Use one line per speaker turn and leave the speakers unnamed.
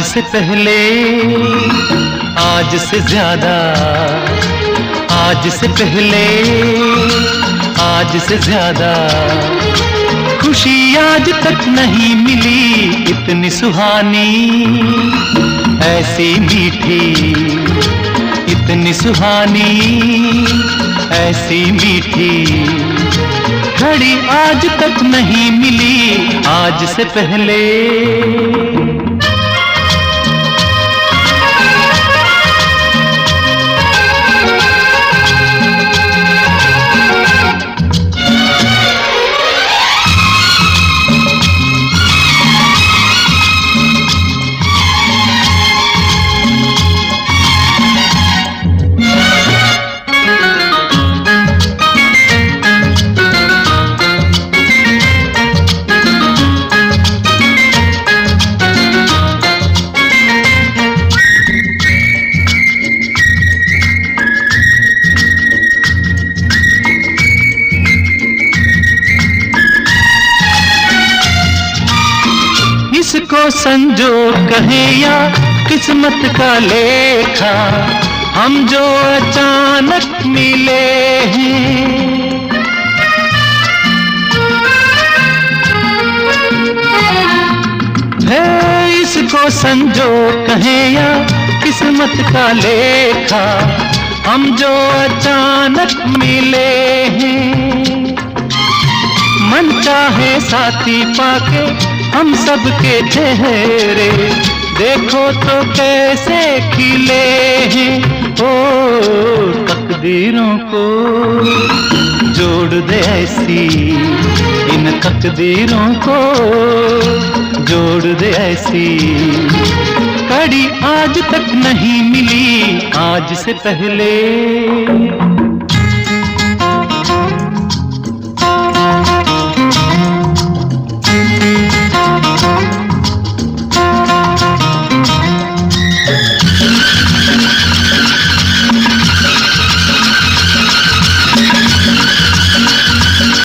से पहले, आज से ज्यादा, आज से पहले, आज से ज्यादा खुशी आज तक नहीं मिली इतनी सुहानी, ऐसी मीठी, इतनी सुहानी, ऐसी मीठी घड़ी आज तक नहीं मिली आज से पहले। इसको संजोग कहे या किस्मत का लेखा, हम जो अचानक मिले हैं, है इसको संजोग कहे या किस्मत का लेखा, हम जो अचानक मिले हैं। मन चाहे साथी पाके हम सबके चेहरे देखो तो कैसे खिले हैं। ओ तकदीरों को जोड़ दे ऐसी, इन तकदीरों को जोड़ दे ऐसी कड़ी आज तक नहीं मिली आज से पहले।